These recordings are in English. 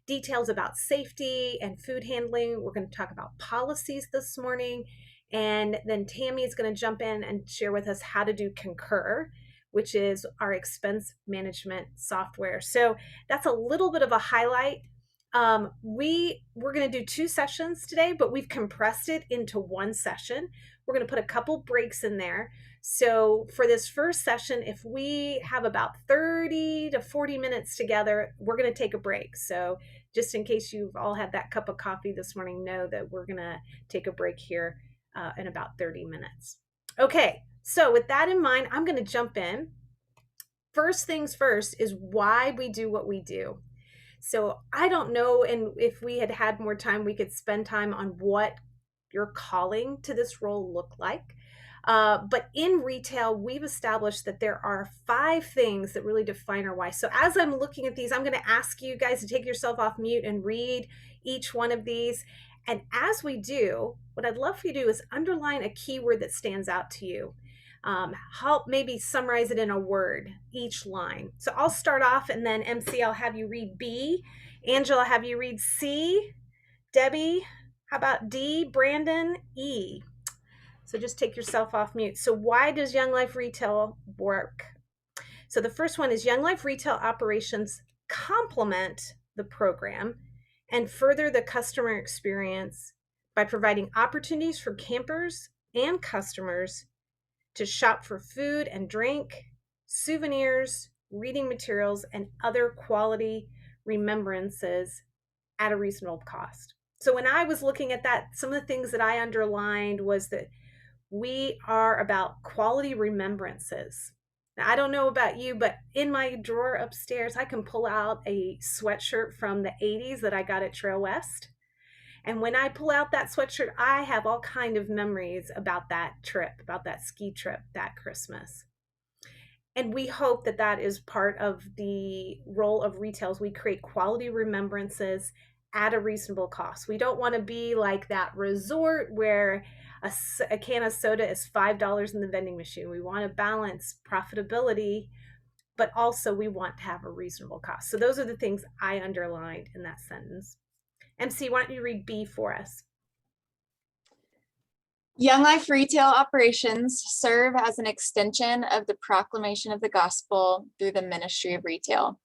details about safety and food handling. We're going to talk about policies this morning. And then Tammy is going to jump in and share with us how to do Concur, which is our expense management software. So that's a little bit of a highlight. We're going to do 2 sessions today, but we've compressed it into 1 session. We're going to put a couple breaks in there. So for this first session, if we have about 30 to 40 minutes together, we're going to take a break. So just in case you've all had that cup of coffee this morning, know that we're going to take a break here in about 30 minutes. Okay, so with that in mind, I'm going to jump in. First things first is why we do what we do. So I don't know, and if we had had more time, we could spend time on what your calling to this role look like. But in retail, we've established that there are 5 things that really define our why. So as I'm looking at these, I'm going to ask you guys to take yourself off mute and read each one of these. And as we do, what I'd love for you to do is underline a keyword that stands out to you. Help maybe summarize it in a word, each line. So I'll start off, and then MC, I'll have you read B. Angela, I'll have you read C. Debbie, how about D? Brandon, E. So just take yourself off mute. So why does Young Life Retail work? So the first one is Young Life Retail operations complement the program and further the customer experience by providing opportunities for campers and customers to shop for food and drink, souvenirs, reading materials, and other quality remembrances at a reasonable cost. So when I was looking at that, some of the things that I underlined was that we are about quality remembrances. Now, I don't know about you, but in my drawer upstairs, I can pull out a sweatshirt from the 80s that I got at Trail West. And when I pull out that sweatshirt, I have all kind of memories about that trip, about that ski trip that Christmas. And we hope that that is part of the role of retail as we create quality remembrances at a reasonable cost. We don't want to be like that resort where a can of soda is $5 in the vending machine. We want to balance profitability, but also we want to have a reasonable cost. So those are the things I underlined in that sentence. MC, why don't you read B for us? Young Life Retail operations serve as an extension of the proclamation of the gospel through the ministry of retail.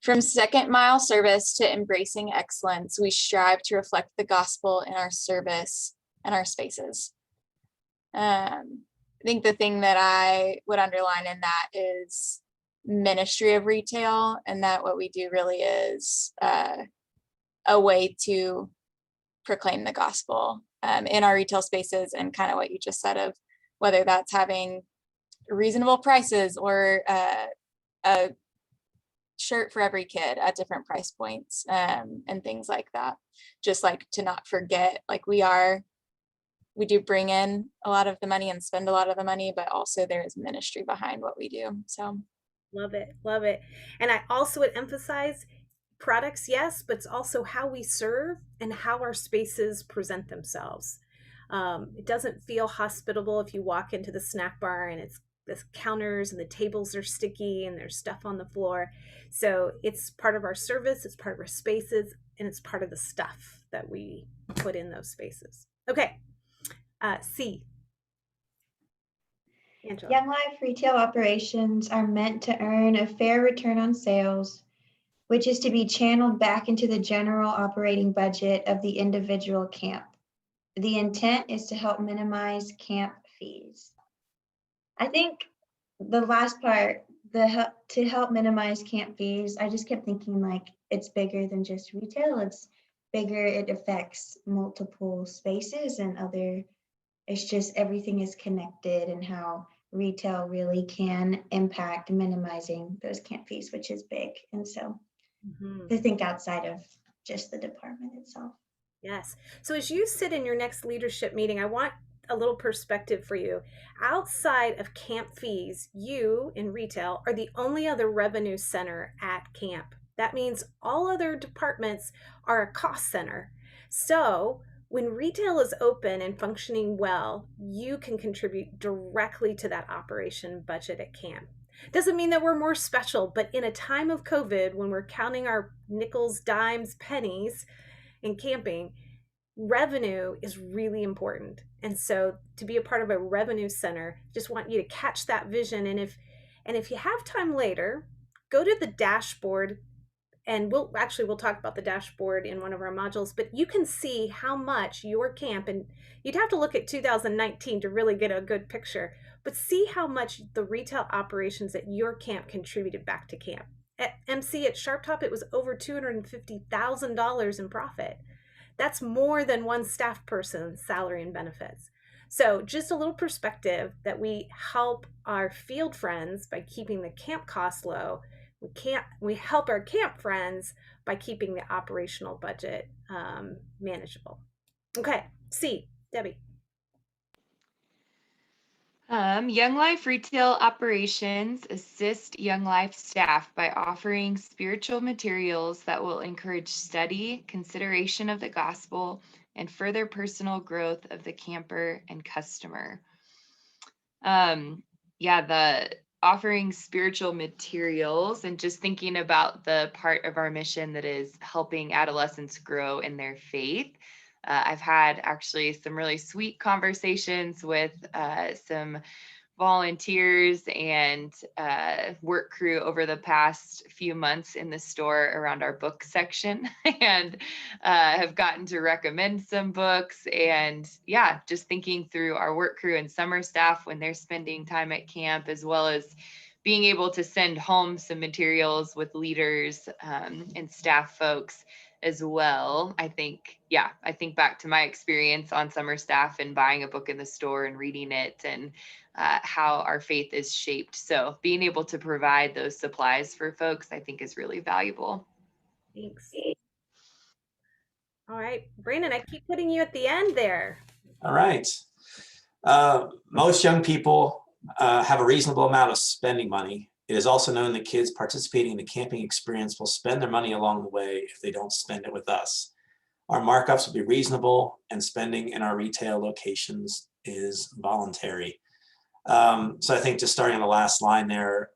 From second mile service to embracing excellence, we strive to reflect the gospel in our service and our spaces. I think the thing that I would underline in that is ministry of retail, and that what we do really is a way to proclaim the gospel in our retail spaces, and kind of what you just said of whether that's having reasonable prices or a shirt for every kid at different price points and things like that. Just like to not forget, like we do bring in a lot of the money and spend a lot of the money, but also there is ministry behind what we do. So love it, love it. And I also would emphasize products, yes, but it's also how we serve and how our spaces present themselves. It doesn't feel hospitable if you walk into the snack bar and it's the counters and the tables are sticky and there's stuff on the floor. So it's part of our service, it's part of our spaces, and it's part of the stuff that we put in those spaces. Okay, C. Angela. Young Life retail operations are meant to earn a fair return on sales, which is to be channeled back into the general operating budget of the individual camp. The intent is to help minimize camp fees. I think the last part, to help minimize camp fees, I just kept thinking like it's bigger than just retail. It's bigger, it affects multiple spaces and it's just everything is connected, and how retail really can impact minimizing those camp fees, which is big. And so to think outside of just the department itself. Yes. So as you sit in your next leadership meeting, I want a little perspective for you. Outside of camp fees, you in retail are the only other revenue center at camp. That means all other departments are a cost center. So when retail is open and functioning well, you can contribute directly to that operation budget at camp. Doesn't mean that we're more special, but in a time of COVID, when we're counting our nickels, dimes, pennies in camping, revenue is really important. And so to be a part of a revenue center, just want you to catch that vision. And if you have time later, go to the dashboard, and we'll talk about the dashboard in one of our modules, but you can see how much your camp, and you'd have to look at 2019 to really get a good picture, but see how much the retail operations at your camp contributed back to camp. At MC at Sharp Top, it was over $250,000 in profit. That's more than one staff person's salary and benefits. So just a little perspective that we help our field friends by keeping the camp costs low. We help our camp friends by keeping the operational budget manageable. Okay, C, Debbie. Young Life retail operations assist Young Life staff by offering spiritual materials that will encourage study, consideration of the gospel, and further personal growth of the camper and customer. The offering spiritual materials and just thinking about the part of our mission that is helping adolescents grow in their faith. I've had actually some really sweet conversations with some volunteers and work crew over the past few months in the store around our book section and have gotten to recommend some books. And yeah, just thinking through our work crew and summer staff when they're spending time at camp, as well as being able to send home some materials with leaders and staff folks as well. I think back to my experience on summer staff and buying a book in the store and reading it, and how our faith is shaped. So being able to provide those supplies for folks, I think, is really valuable. Thanks. All right, Brandon, I keep putting you at the end there. All right. Most young people have a reasonable amount of spending money. It is also known that kids participating in the camping experience will spend their money along the way if they don't spend it with us. Our markups will be reasonable, and spending in our retail locations is voluntary. So I think just starting on the last line there,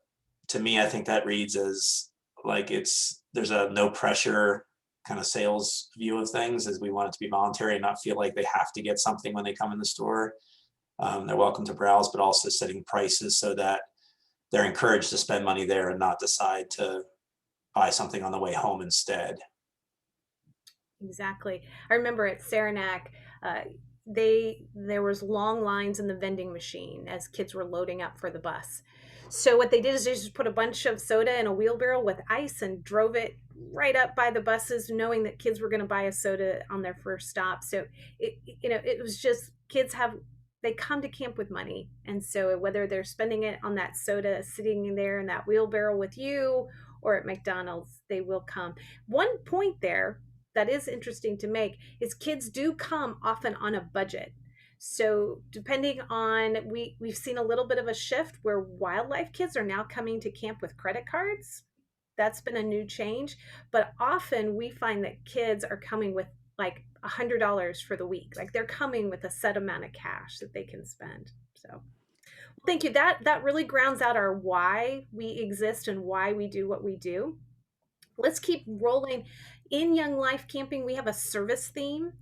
to me, I think that reads as like there's a no pressure kind of sales view of things, as we want it to be voluntary and not feel like they have to get something when they come in the store. They're welcome to browse, but also setting prices so that they're encouraged to spend money there and not decide to buy something on the way home instead. Exactly. I remember at Saranac, there was long lines in the vending machine as kids were loading up for the bus. So what they did is they just put a bunch of soda in a wheelbarrow with ice and drove it right up by the buses, knowing that kids were going to buy a soda on their first stop. So it was just they come to camp with money, and so whether they're spending it on that soda sitting in there in that wheelbarrow with you or at McDonald's, they will come. One point there that is interesting to make is kids do come often on a budget. So depending on, we've seen a little bit of a shift where wildlife kids are now coming to camp with credit cards. That's been a new change, but often we find that kids are coming with like $100 for the week. Like they're coming with a set amount of cash that they can spend. So thank you. That really grounds out our why we exist and why we do what we do. Let's keep rolling. In Young Life Camping, we have a service theme.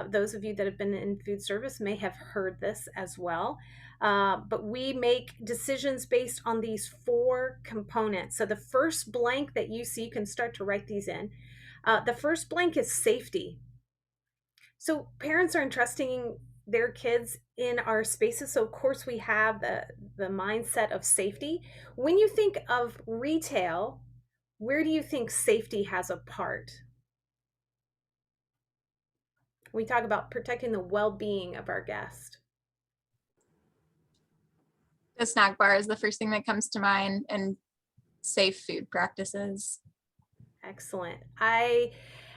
Those of you that have been in food service may have heard this as well. But we make decisions based on these 4 components. So the first blank that you see, you can start to write these in. The first blank is safety. So parents are entrusting their kids in our spaces. So of course we have the mindset of safety. When you think of retail, where do you think safety has a part? We talk about protecting the well-being of our guest. The snack bar is the first thing that comes to mind, and safe food practices. Excellent. I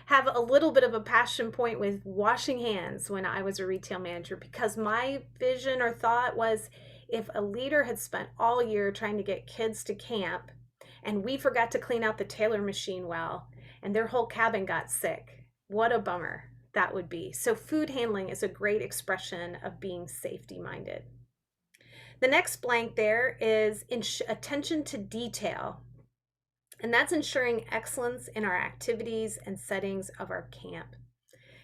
have a little bit of a passion point with washing hands when I was a retail manager, because my vision or thought was, if a leader had spent all year trying to get kids to camp and we forgot to clean out the Taylor machine well and their whole cabin got sick, what a bummer that would be. So food handling is a great expression of being safety minded. The next blank there is attention to detail. And that's ensuring excellence in our activities and settings of our camp.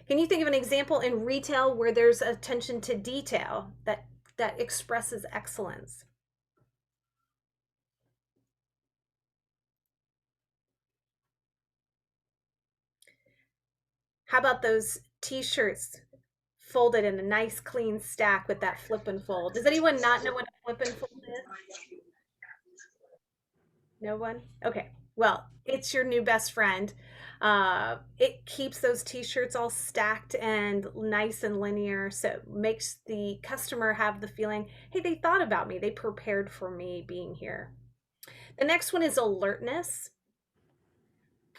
Can you think of an example in retail where there's attention to detail that expresses excellence? How about those t-shirts folded in a nice clean stack with that flip and fold? Does anyone not know what a flip and fold is? No one? Okay. Well, it's your new best friend. It keeps those t-shirts all stacked and nice and linear, so it makes the customer have the feeling, hey, they thought about me. They prepared for me being here. The next one is alertness.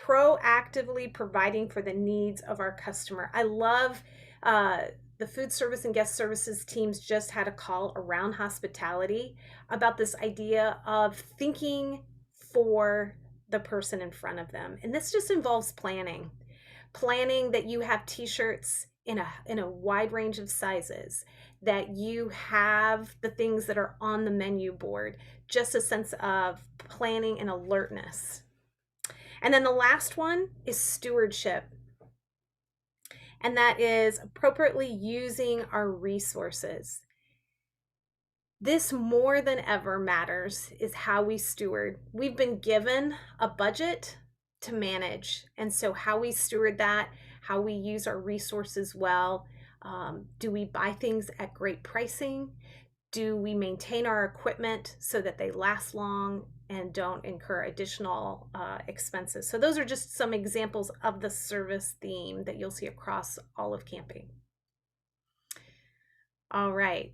Proactively providing for the needs of our customer. I love the food service and guest services teams just had a call around hospitality about this idea of thinking for the person in front of them. And this just involves planning. Planning that you have t-shirts in a wide range of sizes, that you have the things that are on the menu board, just a sense of planning and alertness. And then the last one is stewardship. And that is appropriately using our resources. This more than ever matters is how we steward. We've been given a budget to manage. And so how we steward that, how we use our resources well, do we buy things at great pricing? Do we maintain our equipment so that they last long and don't incur additional expenses? So those are just some examples of the service theme that you'll see across all of camping. All right.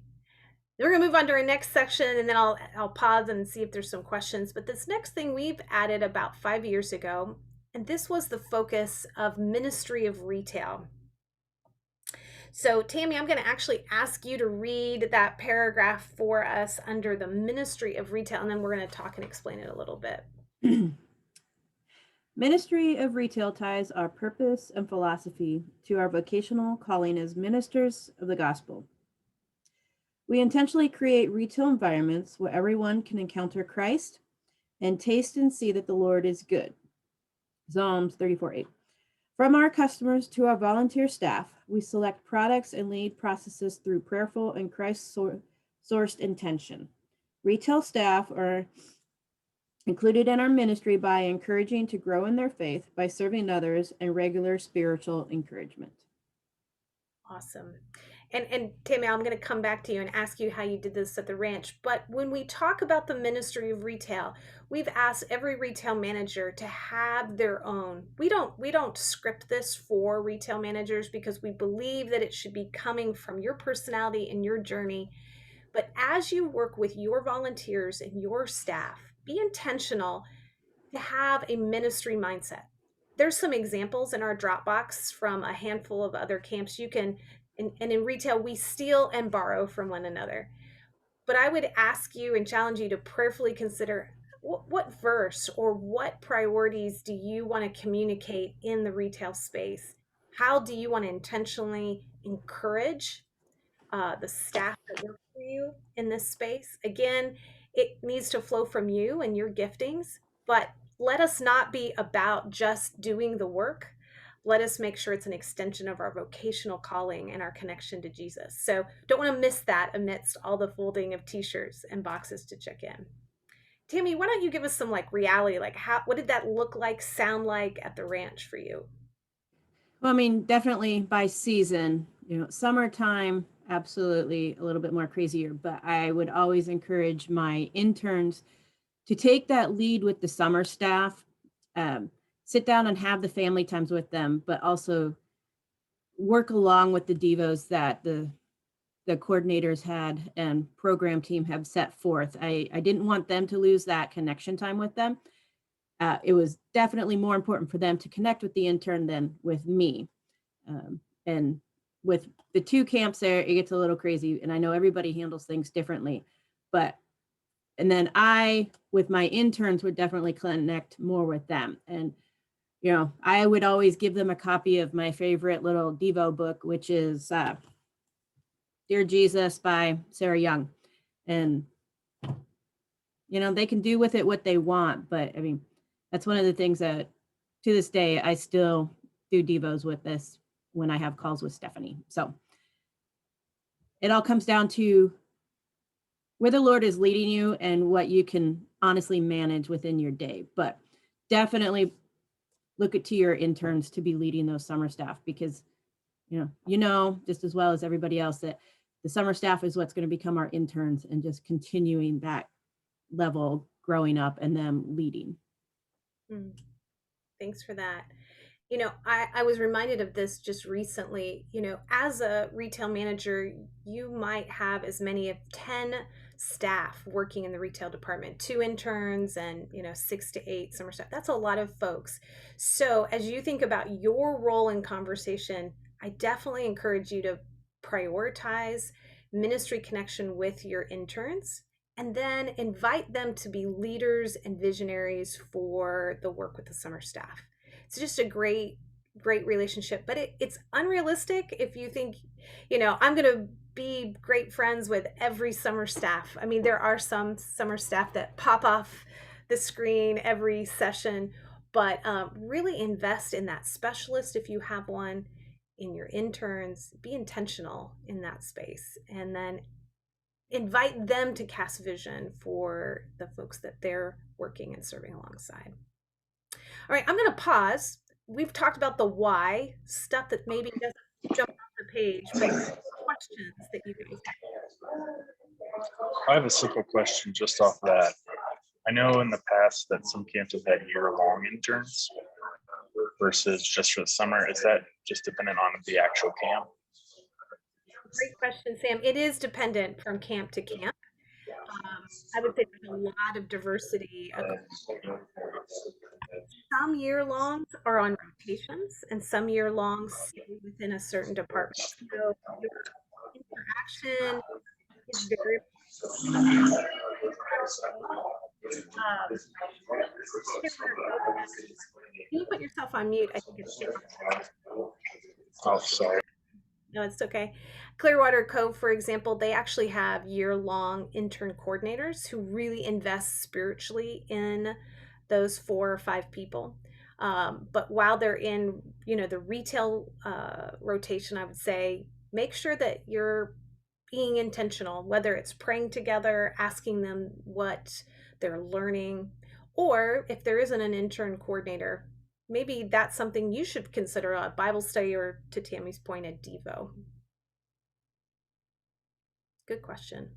We're going to move on to our next section, and then I'll pause and see if there's some questions. But this next thing we've added about 5 years ago, and this was the focus of Ministry of Retail. So Tammy, I'm going to actually ask you to read that paragraph for us under the Ministry of Retail, and then we're going to talk and explain it a little bit. Ministry of Retail ties our purpose and philosophy to our vocational calling as ministers of the gospel. We intentionally create retail environments where everyone can encounter Christ and taste and see that the Lord is good. Psalms 34:8. From our customers to our volunteer staff, we select products and lead processes through prayerful and Christ-sourced intention. Retail staff are included in our ministry by encouraging to grow in their faith, by serving others, and regular spiritual encouragement. Awesome. And Tammy, I'm going to come back to you and ask you how you did this at the ranch. But when we talk about the Ministry of Retail, we've asked every retail manager to have their own. We don't script this for retail managers because we believe that it should be coming from your personality and your journey. But as you work with your volunteers and your staff, be intentional to have a ministry mindset. There's some examples in our Dropbox from a handful of other camps. You can, and in retail, we steal and borrow from one another. But I would ask you and challenge you to prayerfully consider what verse or what priorities do you want to communicate in the retail space? How do you want to intentionally encourage the staff that work for you in this space? Again, it needs to flow from you and your giftings, but let us not be about just doing the work. Let us make sure it's an extension of our vocational calling and our connection to Jesus. So don't want to miss that amidst all the folding of t-shirts and boxes to check in. Tammy, why don't you give us some reality, what did that look like, sound like at the ranch for you? Well, I mean, definitely by season, summertime, absolutely a little bit more crazier, but I would always encourage my interns to take that lead with the summer staff, sit down and have the family times with them, but also work along with the devos that the coordinators had and program team have set forth. I didn't want them to lose that connection time with them. It was definitely more important for them to connect with the intern than with me. And with the two camps there, it gets a little crazy, and I know everybody handles things differently, and then I, with my interns, would definitely connect more with them. And, I would always give them a copy of my favorite little Devo book, which is Dear Jesus by Sarah Young. And they can do with it what they want. But I mean, that's one of the things that to this day, I still do Devos with this when I have calls with Stephanie. So it all comes down to where the Lord is leading you and what you can honestly manage within your day. But definitely look to your interns to be leading those summer staff, because just as well as everybody else that the summer staff is what's going to become our interns, and just continuing that level growing up and them leading. Thanks for that. I was reminded of this just recently. As a retail manager, you might have as many as 10 staff working in the retail department, 2 interns and 6 to 8 summer staff. That's a lot of folks. So as you think about your role in conversation, I definitely encourage you to prioritize ministry connection with your interns, and then invite them to be leaders and visionaries for the work with the summer staff. It's just a great relationship, but it's unrealistic if you think, I'm going to be great friends with every summer staff. I mean, there are some summer staff that pop off the screen every session, but really invest in that specialist if you have one, in your interns. Be intentional in that space, and then invite them to cast vision for the folks that they're working and serving alongside. All right, I'm going to pause. We've talked about the why, stuff that maybe doesn't jump off the page, but questions that you guys have. I have a simple question just off that. I know in the past that some camps have had year-long interns versus just for the summer. Is that just dependent on the actual camp? Great question, Sam. It is dependent from camp to camp. I would say there's a lot of diversity. Some year-longs are on rotations, and some year-longs stay within a certain department. So your interaction is very can you put yourself on mute? I think it's Oh, sorry. No, it's okay. Clearwater Cove, for example, they actually have year-long intern coordinators who really invest spiritually in those 4 or 5 people. But while they're in, the retail rotation, I would say make sure that you're being intentional, whether it's praying together, asking them what they're learning, or if there isn't an intern coordinator, maybe that's something you should consider, a Bible study, or to Tammy's point, a Devo. Good question.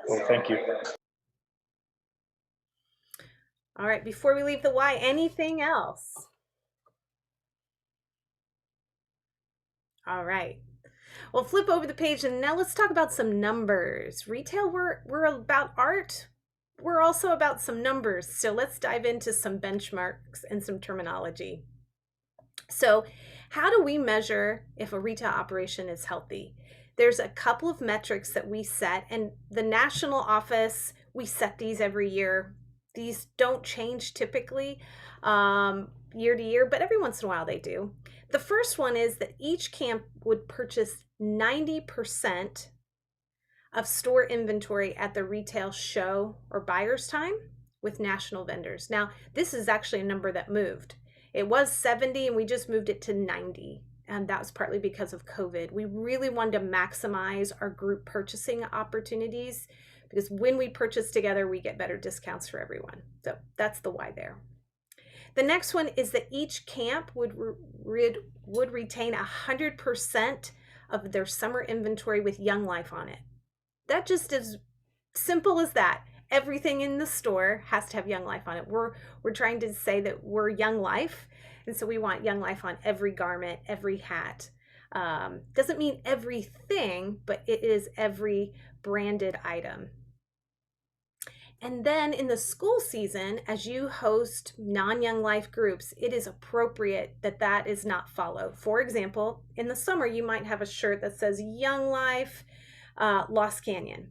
Well, thank you. All right, before we leave the why, anything else? All right. Well, flip over the page, and now let's talk about some numbers. Retail, we're about art. We're also about some numbers. So let's dive into some benchmarks and some terminology. So how do we measure if a retail operation is healthy? There's a couple of metrics that we set, and the national office, we set these every year. These don't change typically year to year, but every once in a while they do. The first one is that each camp would purchase 90% of store inventory at the retail show or buyer's time with national vendors. Now, this is actually a number that moved. It was 70 and we just moved it to 90. And that was partly because of COVID. We really wanted to maximize our group purchasing opportunities, because when we purchase together, we get better discounts for everyone. So that's the why there. The next one is that each camp would retain 100% of their summer inventory with Young Life on it. That just is simple as that. Everything in the store has to have Young Life on it. We're trying to say that we're Young Life, and so we want Young Life on every garment, every hat. Doesn't mean everything, but it is every branded item. And then in the school season, as you host non-Young Life groups, it is appropriate that that is not followed. For example, in the summer, you might have a shirt that says Young Life, Lost Canyon.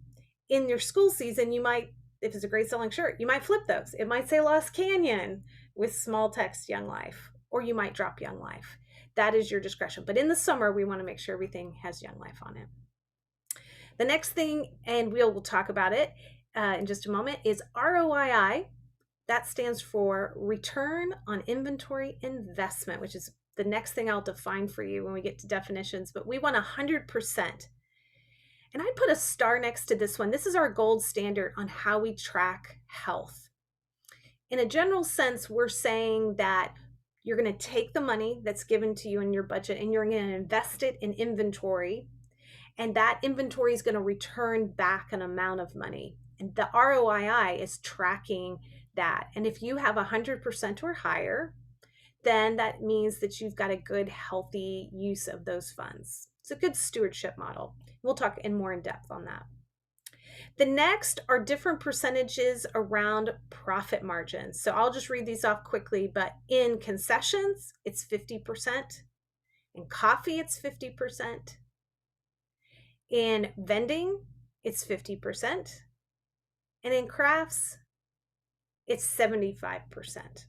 In your school season, you might, if it's a great selling shirt, you might flip those. It might say Lost Canyon with small text Young Life, or you might drop Young Life. That is your discretion. But in the summer, we want to make sure everything has Young Life on it. The next thing, and we'll talk about it, in just a moment is ROII. That stands for Return on Inventory Investment, which is the next thing I'll define for you when we get to definitions, but we want 100%. And I put a star next to this one. This is our gold standard on how we track health. In a general sense, we're saying that you're going to take the money that's given to you in your budget and you're going to invest it in inventory. And that inventory is going to return back an amount of money. And the ROII is tracking that. And if you have 100% or higher, then that means that you've got a good, healthy use of those funds. It's a good stewardship model. We'll talk in more in depth on that. The next are different percentages around profit margins. So I'll just read these off quickly, but in concessions, it's 50%. In coffee, it's 50%. In vending, it's 50%. And in crafts, it's 75%.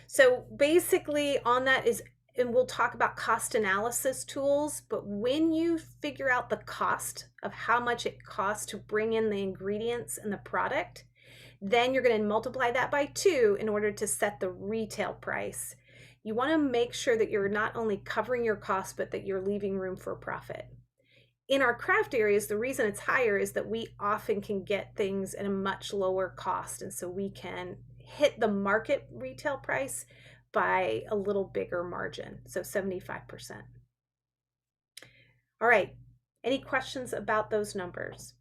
So basically on that is, and we'll talk about cost analysis tools, but when you figure out the cost of how much it costs to bring in the ingredients and the product, then you're going to multiply that by 2 in order to set the retail price. You want to make sure that you're not only covering your costs, but that you're leaving room for profit. In our craft areas, the reason it's higher is that we often can get things at a much lower cost. And so we can hit the market retail price by a little bigger margin, so 75%. All right, any questions about those numbers?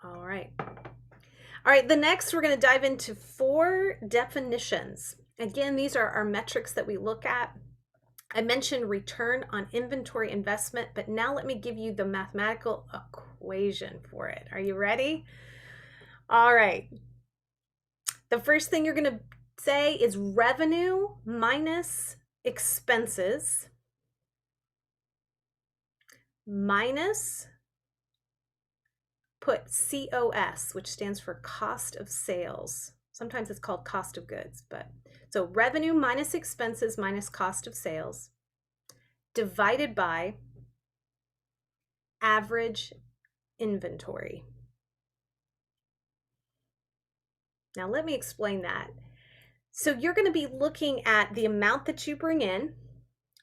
All right. All right, the next we're going to dive into 4 definitions. Again, these are our metrics that we look at. I mentioned return on inventory investment, but now let me give you the mathematical equation for it. Are you ready? All right. The first thing you're going to say is revenue minus expenses minus, put COS, which stands for cost of sales. Sometimes it's called cost of goods, but so revenue minus expenses minus cost of sales divided by average inventory. Now let me explain that. So you're going to be looking at the amount that you bring in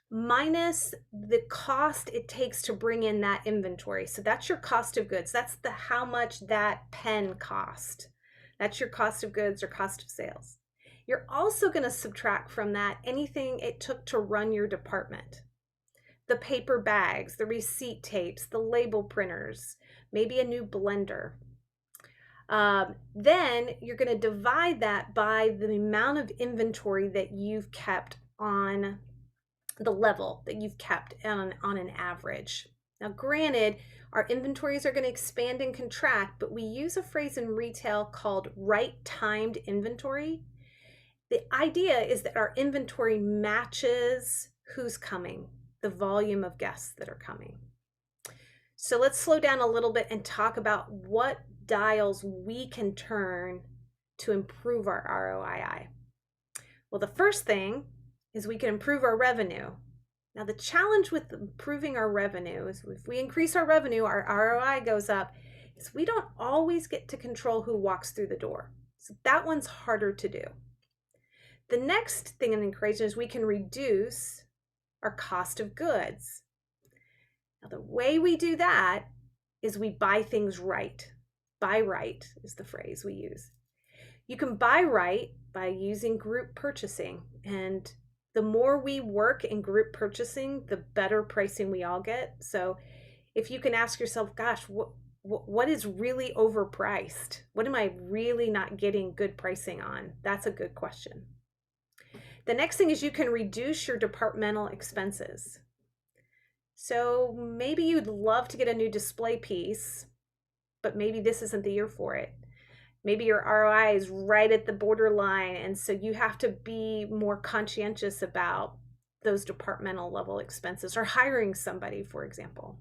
minus the cost it takes to bring in that inventory. So that's your cost of goods. That's the how much that pen cost. That's your cost of goods or cost of sales. You're also going to subtract from that anything it took to run your department. The paper bags, the receipt tapes, the label printers, maybe a new blender. Then you're going to divide that by the amount of inventory that you've kept on the level that you've kept on an average. Now, granted, our inventories are going to expand and contract, but we use a phrase in retail called right-timed inventory. The idea is that our inventory matches who's coming, the volume of guests that are coming. So let's slow down a little bit and talk about what dials we can turn to improve our ROII. Well, the first thing is we can improve our revenue. Now, the challenge with improving our revenue is if we increase our revenue, our ROI goes up, is we don't always get to control who walks through the door. So that one's harder to do. The next thing in the equation is we can reduce our cost of goods. Now, the way we do that is we buy things right. Buy right is the phrase we use. You can buy right by using group purchasing, and the more we work in group purchasing, the better pricing we all get. So if you can ask yourself, gosh, what is really overpriced? What am I really not getting good pricing on? That's a good question. The next thing is you can reduce your departmental expenses. So maybe you'd love to get a new display piece, but maybe this isn't the year for it. Maybe your ROI is right at the borderline, and so you have to be more conscientious about those departmental level expenses or hiring somebody, for example.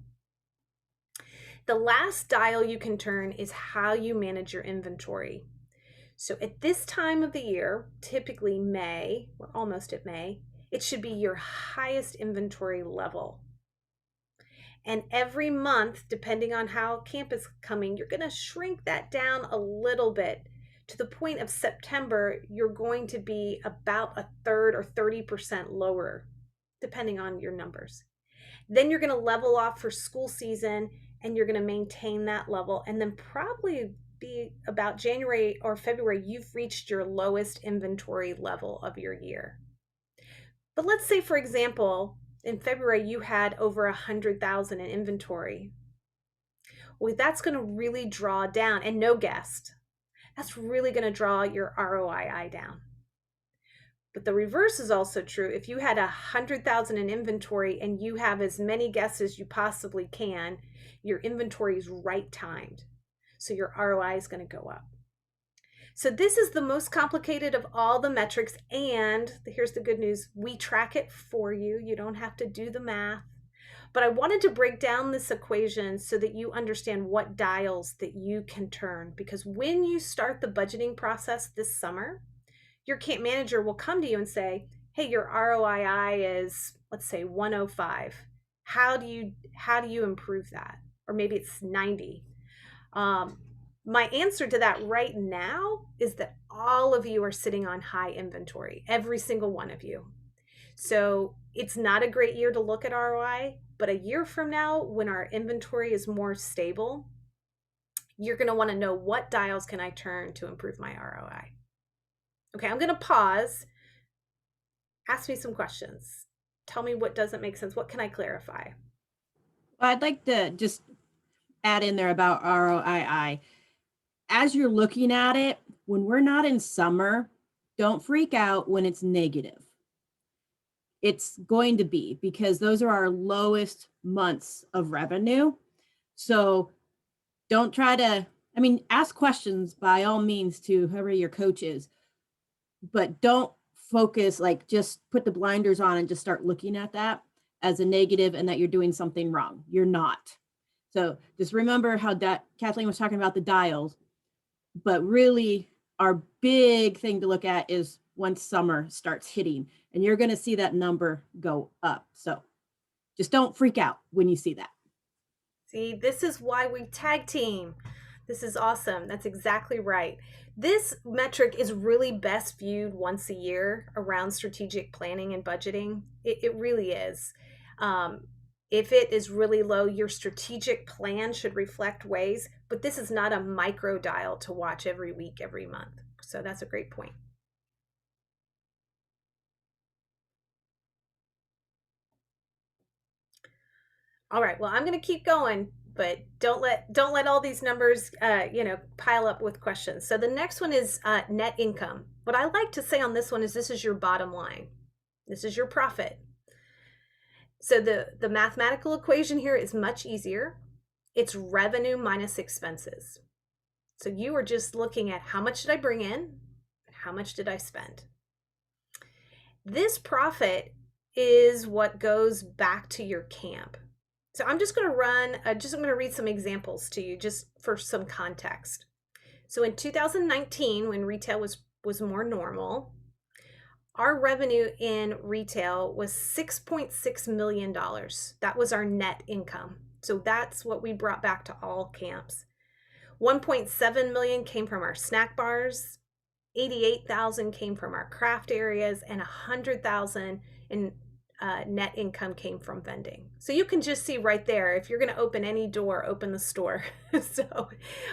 The last dial you can turn is how you manage your inventory. So at this time of the year, typically May, we're almost at May, it should be your highest inventory level. And every month, depending on how camp is coming, you're going to shrink that down a little bit. To the point of September, you're going to be about a third or 30% lower, depending on your numbers. Then you're going to level off for school season and you're going to maintain that level. And then probably be about January or February, you've reached your lowest inventory level of your year. But let's say, for example, in February, you had over 100,000 in inventory. Well, that's going to really draw down, and no guest. That's really going to draw your ROII down. But the reverse is also true. If you had 100,000 in inventory and you have as many guests as you possibly can, your inventory is right timed. So your ROI is going to go up. So this is the most complicated of all the metrics. And here's the good news. We track it for you. You don't have to do the math. But I wanted to break down this equation so that you understand what dials that you can turn. Because when you start the budgeting process this summer, your camp manager will come to you and say, hey, your ROII is, let's say, 105. How do you improve that? Or maybe it's 90. My answer to that right now is that all of you are sitting on high inventory, every single one of you. So it's not a great year to look at ROI, but a year from now, when our inventory is more stable, you're going to want to know, what dials can I turn to improve my ROI? Okay, I'm going to pause. Ask me some questions. Tell me what doesn't make sense. What can I clarify? I'd like to just add in there about ROII. As you're looking at it, when we're not in summer, don't freak out when it's negative. It's going to be, because those are our lowest months of revenue. So don't try to, ask questions by all means to whoever your coach is, but don't focus, like just put the blinders on and just start looking at that as a negative and that you're doing something wrong. You're not. So just remember how that Kathleen was talking about the dials, but really our big thing to look at is once summer starts hitting, and you're going to see that number go up. So just don't freak out when you see that. See, this is why we tag team. This is awesome. That's exactly right. This metric is really best viewed once a year around strategic planning and budgeting. It really is. If it is really low, your strategic plan should reflect ways, but this is not a micro dial to watch every week, every month. So that's a great point. All right, well, I'm going to keep going, but don't let all these numbers, pile up with questions. So the next one is net income. What I like to say on this one is this is your bottom line. This is your profit. So the mathematical equation here is much easier. It's revenue minus expenses. So you are just looking at how much did I bring in, and how much did I spend. This profit is what goes back to your camp. So I'm just going to read some examples to you just for some context. So in 2019, when retail was more normal, our revenue in retail was $6.6 million. That was our net income. So that's what we brought back to all camps. 1.7 million came from our snack bars, 88,000 came from our craft areas, and 100,000 in net income came from vending. So you can just see right there, if you're going to open any door, open the store. So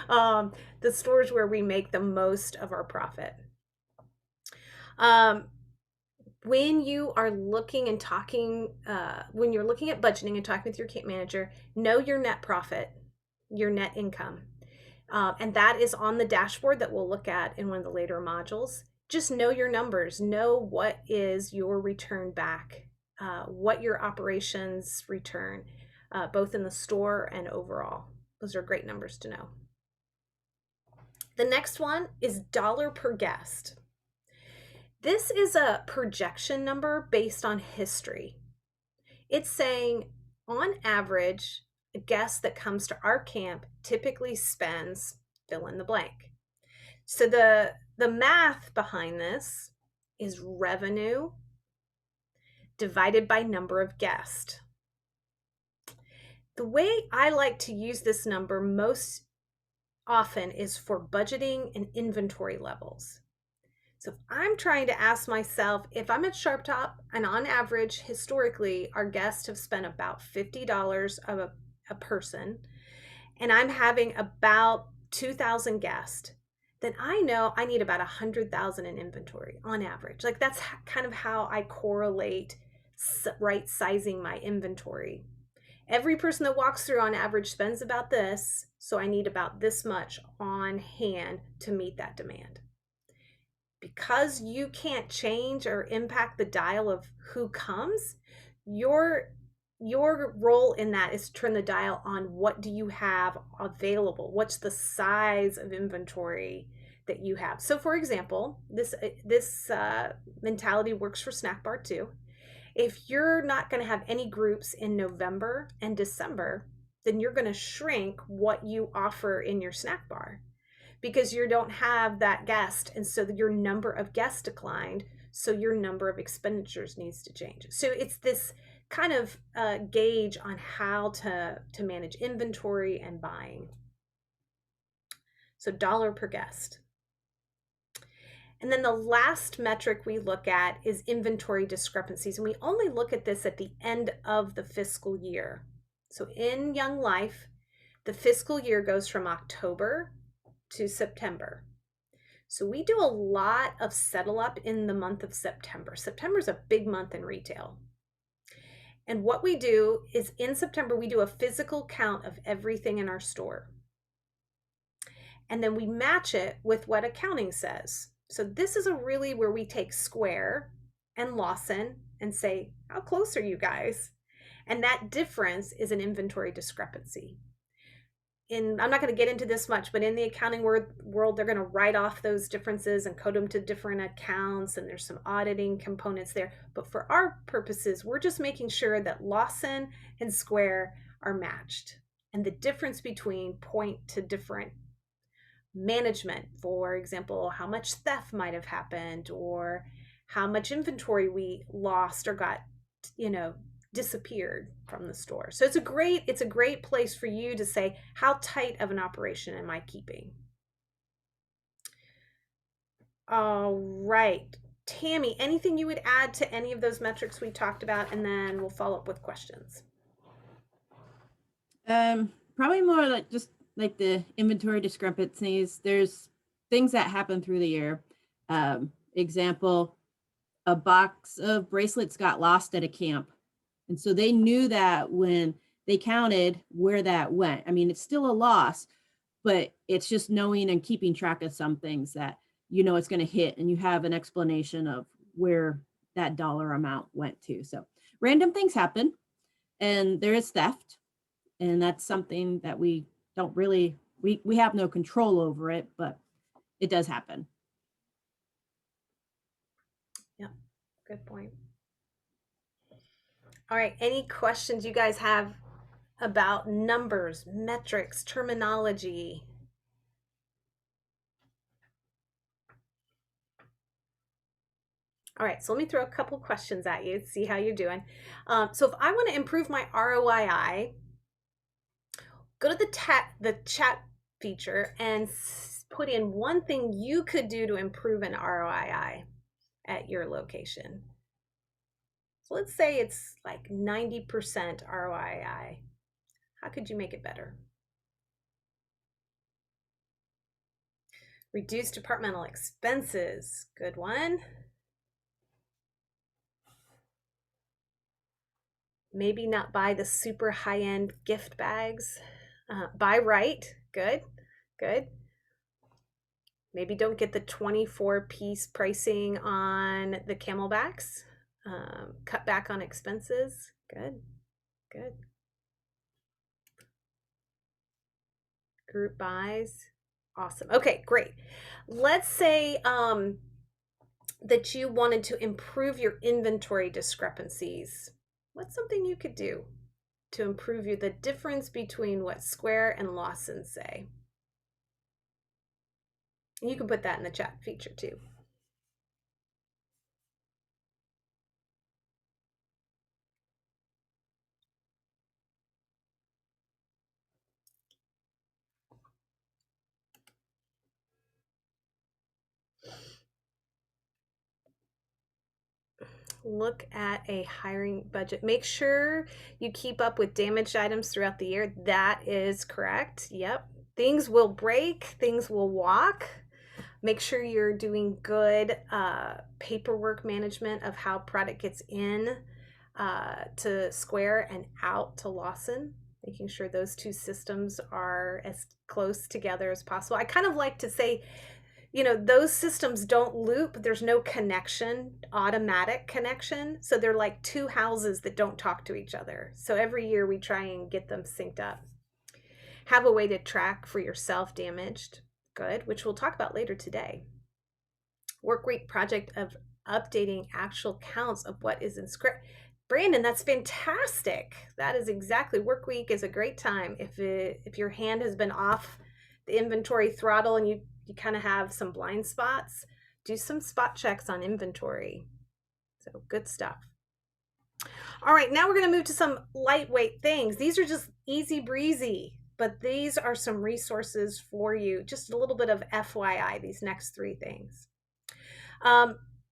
the stores where we make the most of our profit. When you are looking and talking, when you're looking at budgeting and talking with your camp manager, know your net profit, your net income. And that is on the dashboard that we'll look at in one of the later modules. Just know your numbers, know what is your return back, what your operations return, both in the store and overall. Those are great numbers to know. The next one is dollar per guest. This is a projection number based on history. It's saying, on average, a guest that comes to our camp typically spends fill in the blank. So the math behind this is revenue divided by number of guests. The way I like to use this number most often is for budgeting and inventory levels. So if I'm trying to ask myself, if I'm at Sharp Top, and on average, historically, our guests have spent about $50 of a person, and I'm having about 2,000 guests, then I know I need about 100,000 in inventory on average. Like that's kind of how I correlate right sizing my inventory. Every person that walks through on average spends about this, so I need about this much on hand to meet that demand. Because you can't change or impact the dial of who comes, your role in that is to turn the dial on what do you have available, what's the size of inventory that you have. So for example, this mentality works for Snack Bar too. If you're not going to have any groups in November and December, then you're going to shrink what you offer in your snack bar because you don't have that guest, and so your number of guests declined, so your number of expenditures needs to change. So it's this kind of gauge on how to manage inventory and buying. So dollar per guest. And then the last metric we look at is inventory discrepancies. And we only look at this at the end of the fiscal year. So in Young Life, the fiscal year goes from October to September. So we do a lot of settle up in the month of September. September is a big month in retail. And what we do is in September, we do a physical count of everything in our store. And then we match it with what accounting says. So this is really where we take Square and Lawson and say, how close are you guys? And that difference is an inventory discrepancy. I'm not going to get into this much, but in the accounting world, they're going to write off those differences and code them to different accounts, and there's some auditing components there. But for our purposes, we're just making sure that Lawson and Square are matched. And the difference between point to different management, for example, how much theft might have happened or how much inventory we lost or got, disappeared from the store. So it's a great place for you to say, how tight of an operation am I keeping? All right, Tammy, anything you would add to any of those metrics we talked about, and then we'll follow up with questions. Probably more like just like the inventory discrepancies. There's things that happen through the year. Example, a box of bracelets got lost at a camp. And so they knew that when they counted where that went. I mean, it's still a loss, but it's just knowing and keeping track of some things that it's going to hit, and you have an explanation of where that dollar amount went to. So random things happen, and there is theft, and that's something that we don't really, we have no control over it, but it does happen. Yeah, good point. All right, any questions you guys have about numbers, metrics, terminology? All right, so let me throw a couple questions at you, see how you're doing. So if I want to improve my ROII, go to the chat feature and put in one thing you could do to improve an ROII at your location. So let's say it's like 90% ROII. How could you make it better? Reduce departmental expenses. Good one. Maybe not buy the super high-end gift bags. Buy right. Good. Good. Maybe don't get the 24-piece pricing on the camelbacks. Cut back on expenses. Good. Good. Group buys. Awesome. Okay, great. Let's say that you wanted to improve your inventory discrepancies. What's something you could do to improve the difference between what Square and Lawson say? You can put that in the chat feature too. look at a hiring budget. Make sure you keep up with damaged items throughout the year. That is correct. Yep. Things will break, things will walk. Make sure you're doing good paperwork management of how product gets in to Square and out to Lawson, making sure those two systems are as close together as possible. I kind of like to say, those systems don't loop. There's no connection, automatic connection. So they're like two houses that don't talk to each other. So every year we try and get them synced up. Have a way to track for yourself damaged. Good, which we'll talk about later today. Work week project of updating actual counts of what is in script. Brandon, that's fantastic. That is exactly, work week is a great time. If your hand has been off the inventory throttle and you kind of have some blind spots, do some spot checks on inventory. So good stuff. All right, now we're going to move to some lightweight things. These are just easy breezy, but these are some resources for you. Just a little bit of FYI, these next three things.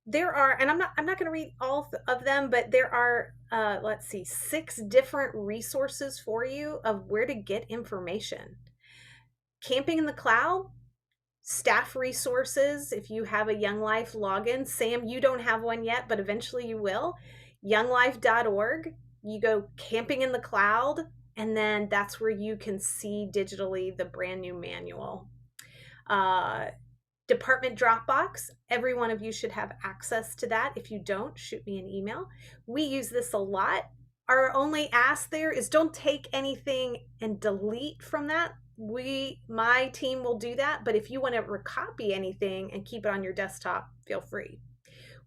There are, and I'm not going to read all of them, but there are, let's see, 6 different resources for you of where to get information. Camping in the Cloud, staff resources. If you have a Young Life login, Sam, you don't have one yet, but eventually you will. younglife.org. You go Camping in the Cloud, and then that's where you can see digitally the brand new manual. Department Dropbox. Every one of you should have access to that. If you don't, shoot me an email. We use this a lot. Our only ask there is don't take anything and delete from that. My team will do that, but if you want to recopy anything and keep it on your desktop, feel free.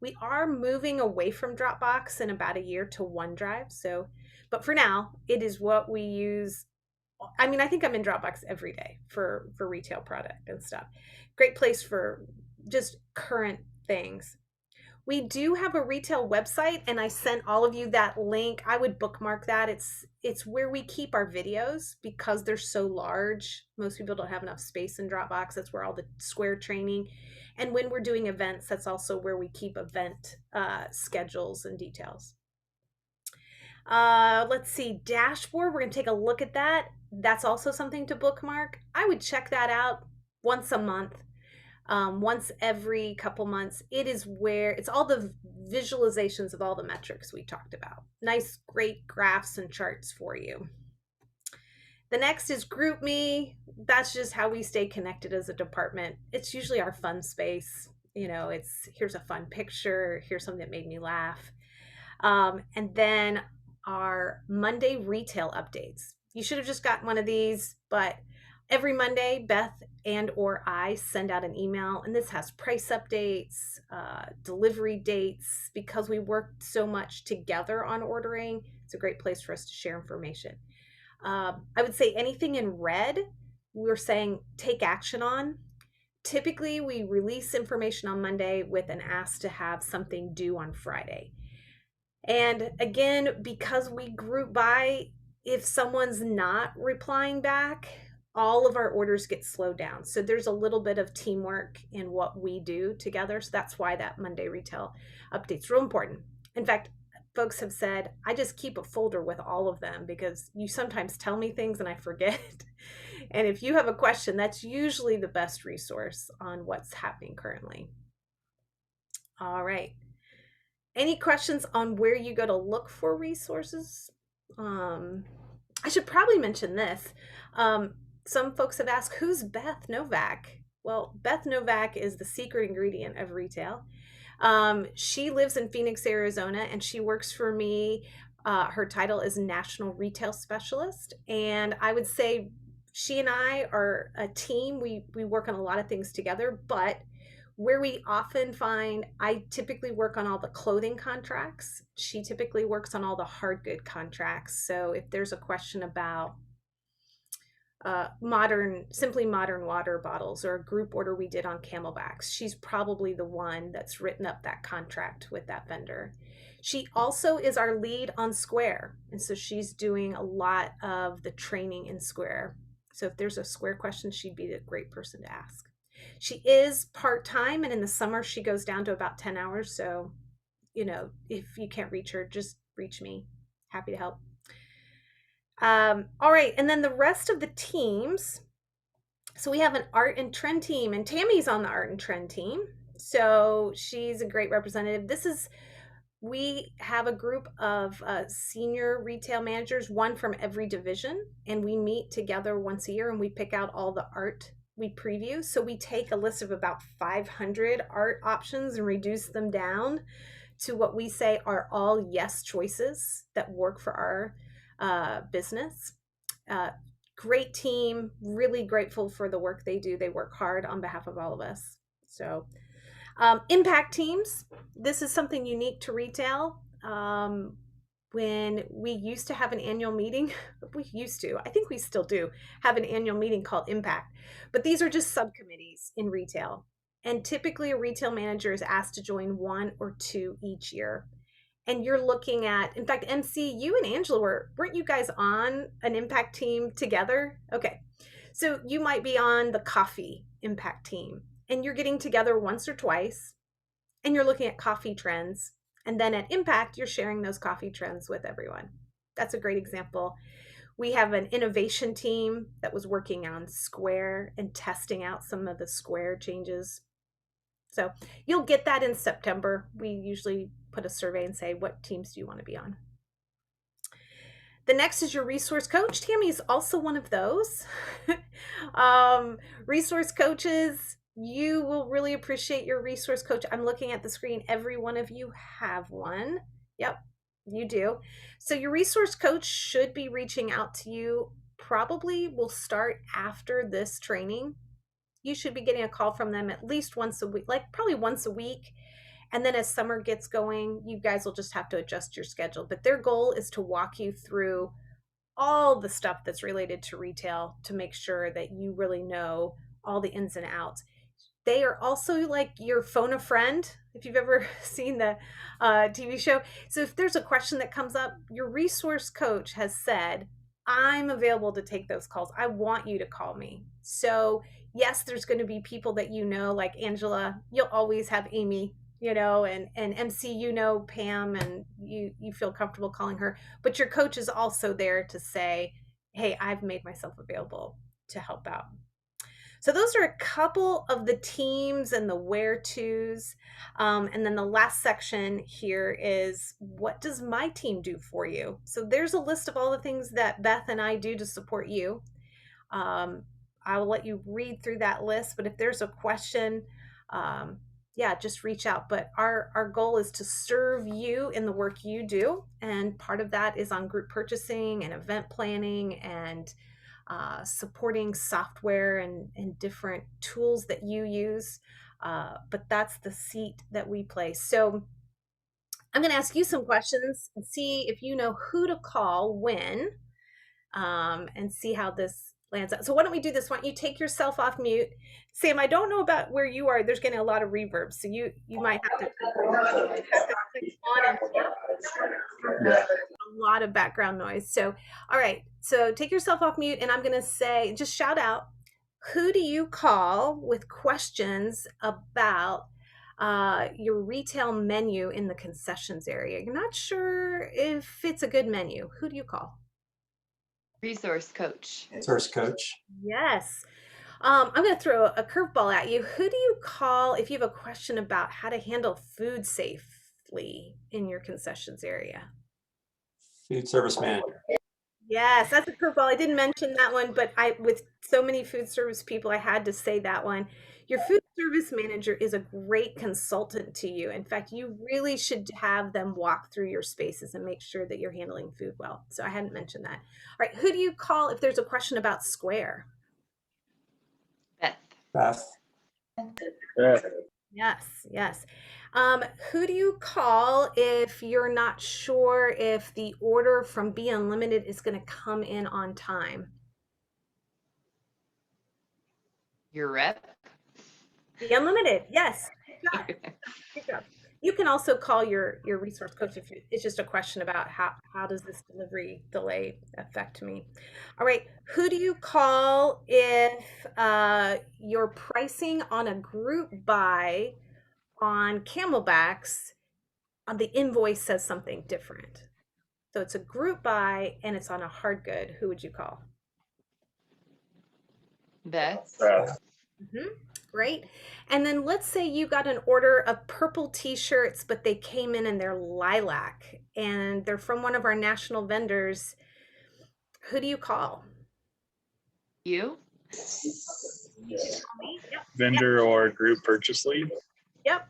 We are moving away from Dropbox in about a year to OneDrive. But for now, it is what we use. I mean, I think I'm in Dropbox every day for retail product and stuff. Great place for just current things. We do have a retail website, and I sent all of you that link. I would bookmark that. It's where we keep our videos because they're so large. Most people don't have enough space in Dropbox. That's where all the Square training. And when we're doing events, that's also where we keep event schedules and details. Let's see, dashboard. We're going to take a look at that. That's also something to bookmark. I would check that out once a month. Once every couple months. It is where it's all the visualizations of all the metrics we talked about. Nice, great graphs and charts for you. The next is GroupMe. That's just how we stay connected as a department. It's usually our fun space. It's here's a fun picture. Here's something that made me laugh. And then our Monday retail updates. You should have just gotten one of these, but every Monday, Beth and or I send out an email, and this has price updates, delivery dates, because we work so much together on ordering. It's a great place for us to share information. I would say anything in red, we're saying take action on. Typically, we release information on Monday with an ask to have something due on Friday. And again, because we group by, if someone's not replying back, all of our orders get slowed down. So there's a little bit of teamwork in what we do together. So that's why that Monday retail update's real important. In fact, folks have said, I just keep a folder with all of them because you sometimes tell me things and I forget. And if you have a question, that's usually the best resource on what's happening currently. All right. Any questions on where you go to look for resources? I should probably mention this. Some folks have asked, who's Beth Novak? Well, Beth Novak is the secret ingredient of retail. She lives in Phoenix, Arizona, and she works for me. Her title is National Retail Specialist. And I would say she and I are a team. We work on a lot of things together, but where we often find, I typically work on all the clothing contracts. She typically works on all the hard good contracts. So if there's a question about simply modern water bottles or a group order we did on Camelbacks, she's probably the one that's written up that contract with that vendor. She also is our lead on Square, and so she's doing a lot of the training in Square. So if there's a Square question, she'd be a great person to ask. She is part-time, and in the summer she goes down to about 10 hours, so if you can't reach her, just reach me. Happy to help. All right, and then the rest of the teams. So we have an art and trend team, and Tammy's on the art and trend team. So she's a great representative. We have a group of senior retail managers, one from every division, and we meet together once a year and we pick out all the art we preview. So we take a list of about 500 art options and reduce them down to what we say are all yes choices that work for our business. Great team, really grateful for the work they do. They work hard on behalf of all of us. So impact teams, this is something unique to retail. When we used to have an annual meeting, I think we still do have an annual meeting called Impact, but these are just subcommittees in retail. And typically a retail manager is asked to join 1 or 2 each year. And you're looking at, in fact, MC, you and Angela weren't you guys on an impact team together? Okay. So you might be on the coffee impact team and you're getting together once or twice and you're looking at coffee trends. And then at Impact, you're sharing those coffee trends with everyone. That's a great example. We have an innovation team that was working on Square and testing out some of the Square changes. So you'll get that in September. We usually put a survey and say, what teams do you want to be on? The next is your resource coach. Tammy is also one of those. Resource coaches, you will really appreciate your resource coach. I'm looking at the screen. Every one of you have one. Yep, you do. So your resource coach should be reaching out to you. Probably will start after this training. You should be getting a call from them at least once a week, like probably once a week. And then as summer gets going, you guys will just have to adjust your schedule. But their goal is to walk you through all the stuff that's related to retail to make sure that you really know all the ins and outs. They are also like your phone a friend, if you've ever seen the TV show. So if there's a question that comes up, your resource coach has said, I'm available to take those calls. I want you to call me. So yes, there's going to be people that like Angela. You'll always have Amy, and MC, Pam, and you feel comfortable calling her. But your coach is also there to say, hey, I've made myself available to help out. So those are a couple of the teams and the where-tos. And then the last section here is, what does my team do for you? So there's a list of all the things that Beth and I do to support you. I will let you read through that list, but if there's a question, just reach out. But our goal is to serve you in the work you do. And part of that is on group purchasing and event planning and supporting software and different tools that you use. But that's the seat that we play. So I'm going to ask you some questions and see if you know who to call when, and see how this lands out. So why don't we do this? Why don't you take yourself off mute? Sam, I don't know about where you are. There's getting a lot of reverb. So you might have to click on and Yeah. a lot of background noise. So, all right. So take yourself off mute and I'm going to say, just shout out, who do you call with questions about your retail menu in the concessions area? You're not sure if it's a good menu. Who do you call? Resource coach. Resource coach. Yes. I'm going to throw a curveball at you. Who do you call if you have a question about how to handle food safely in your concessions area? Food service manager. Yes, that's a curveball. I didn't mention that one, but with so many food service people, I had to say that one. Your food service manager is a great consultant to you. In fact, you really should have them walk through your spaces and make sure that you're handling food well. So I hadn't mentioned that. All right, who do you call if there's a question about Square? Beth. Beth. Yeah. Yes. Who do you call if you're not sure if the order from Be Unlimited is going to come in on time? Your rep. Be Unlimited, yes. Good job. You can also call your resource coach if it's just a question about how does this delivery delay affect me. All right, who do you call if your pricing on a group buy on Camelbacks the invoice says something different. So it's a group buy and it's on a hard good. Who would you call? Beth. Great. And then let's say you got an order of purple t-shirts, but they came in and they're lilac and they're from one of our national vendors. Who do you call? You. Yep. Vendor or group purchase lead. Yep.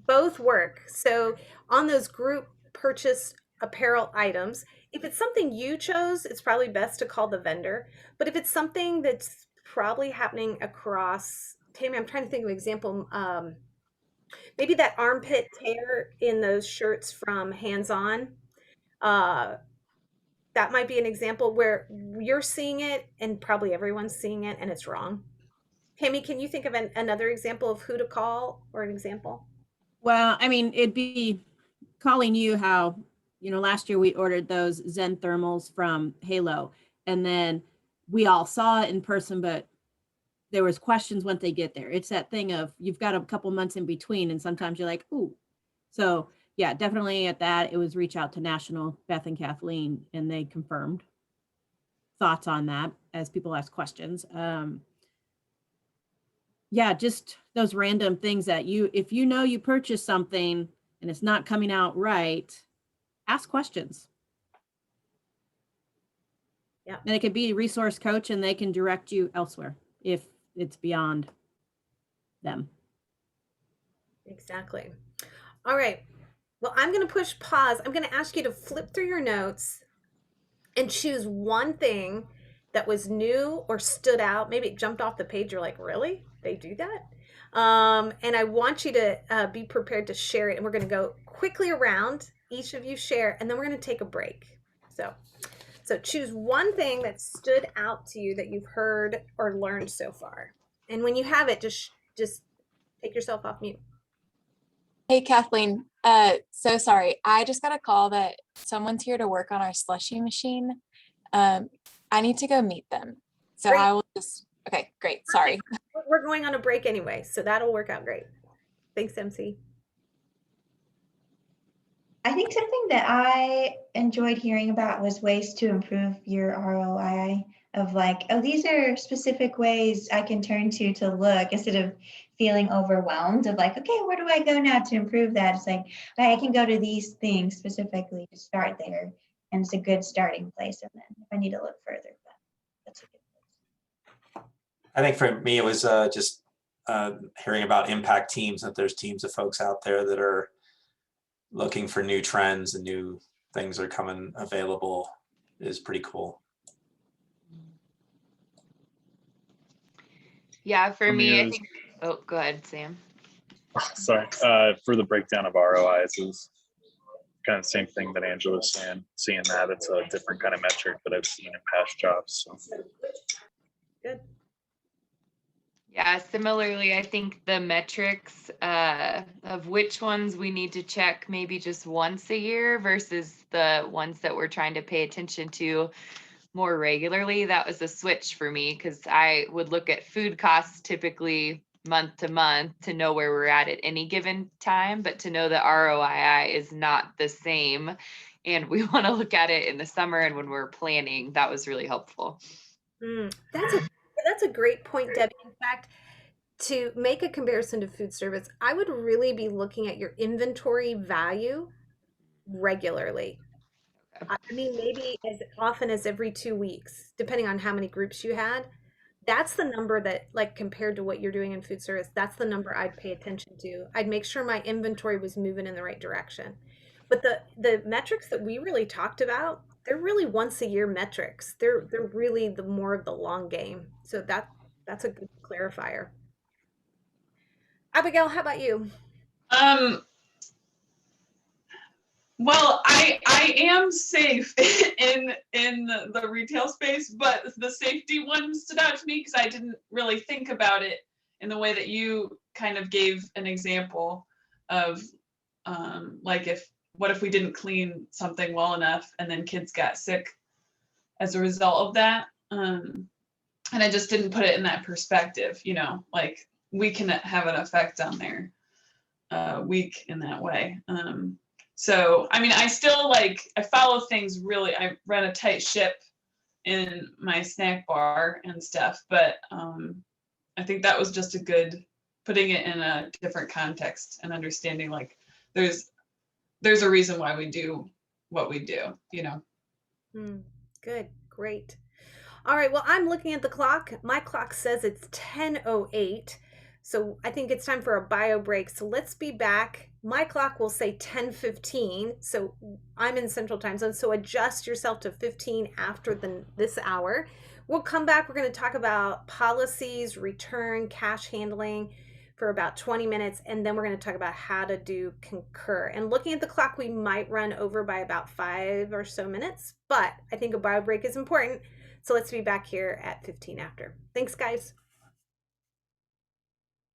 Both work. So on those group purchase apparel items, if it's something you chose, it's probably best to call the vendor. But if it's something that's probably happening across, Tammy, I'm trying to think of an example. Maybe that armpit tear in those shirts from Hands On. That might be an example where you're seeing it and probably everyone's seeing it and it's wrong. Tammy, can you think of another example of who to call or an example? Well, I mean, it'd be calling you how, last year we ordered those Zen thermals from Halo, and then we all saw it in person, but there was questions once they get there. It's that thing of you've got a couple months in between, and sometimes you're like, ooh. So yeah, definitely at that, it was reach out to National, Beth and Kathleen, and they confirmed thoughts on that as people ask questions. Yeah, just those random things that if you purchase something and it's not coming out right, ask questions. Yeah. And it could be a resource coach and they can direct you elsewhere if it's beyond them. Exactly. All right. Well, I'm going to push pause. I'm going to ask you to flip through your notes and choose one thing that was new or stood out. Maybe it jumped off the page. You're like, really? They do that? And I want you to be prepared to share it. And we're going to go quickly around. Each of you share, and then we're going to take a break. So choose one thing that stood out to you that you've heard or learned so far. And when you have it, just take yourself off mute. Hey, Kathleen. So sorry. I just got a call that someone's here to work on our slushy machine. I need to go meet them. So Great. I will just, okay, great. Sorry. We're going on a break anyway, so that'll work out great. Thanks, MC. I think something that I enjoyed hearing about was ways to improve your ROI of like, oh, these are specific ways I can turn to look instead of feeling overwhelmed of like, okay, where do I go now to improve that? It's like, okay, I can go to these things specifically to start there. And it's a good starting place. And then if I need to look further, that's a good place. I think for me, it was just hearing about impact teams, that there's teams of folks out there that are looking for new trends and new things are coming available is pretty cool. Yeah, for me, I was- think, oh, go ahead, Sam. Sorry. For the breakdown of ROIs is kind of the same thing that Angela was saying. Seeing that it's a different kind of metric that I've seen in past jobs. So. Good. Yeah, similarly, I think the metrics of which ones we need to check maybe just once a year versus the ones that we're trying to pay attention to more regularly, that was a switch for me because I would look at food costs typically month to month to know where we're at any given time, but to know that ROII is not the same. And we want to look at it in the summer and when we're planning, that was really helpful. That's a great point, Debbie. In fact, to make a comparison to food service, I would really be looking at your inventory value regularly. I mean, maybe as often as every 2 weeks, depending on how many groups you had. That's the number that, like, compared to what you're doing in food service, that's the number I'd pay attention to. I'd make sure my inventory was moving in the right direction. But the metrics that we really talked about, they're really once a year metrics. They're really the more of the long game. So that's a good clarifier. Abigail, how about you? Well, I am safe in the retail space, but the safety one stood out to me because I didn't really think about it in the way that you kind of gave an example of like what if we didn't clean something well enough and then kids got sick as a result of that. And I just didn't put it in that perspective, like we can have an effect on their week in that way. So, I mean, I still I follow things really, I run a tight ship in my snack bar and stuff, but I think that was just a good, putting it in a different context and understanding there's a reason why we do what we do, Good, great. All right, well, I'm looking at the clock. My clock says it's 10:08. So I think it's time for a bio break. So let's be back. My clock will say 10:15. So I'm in Central Time Zone. So adjust yourself to 15 after this hour. We'll come back. We're going to talk about policies, return, cash handling for about 20 minutes. And then we're going to talk about how to do concur. And looking at the clock, we might run over by about 5 or so minutes. But I think a bio break is important. So let's be back here at 15 after. Thanks, guys.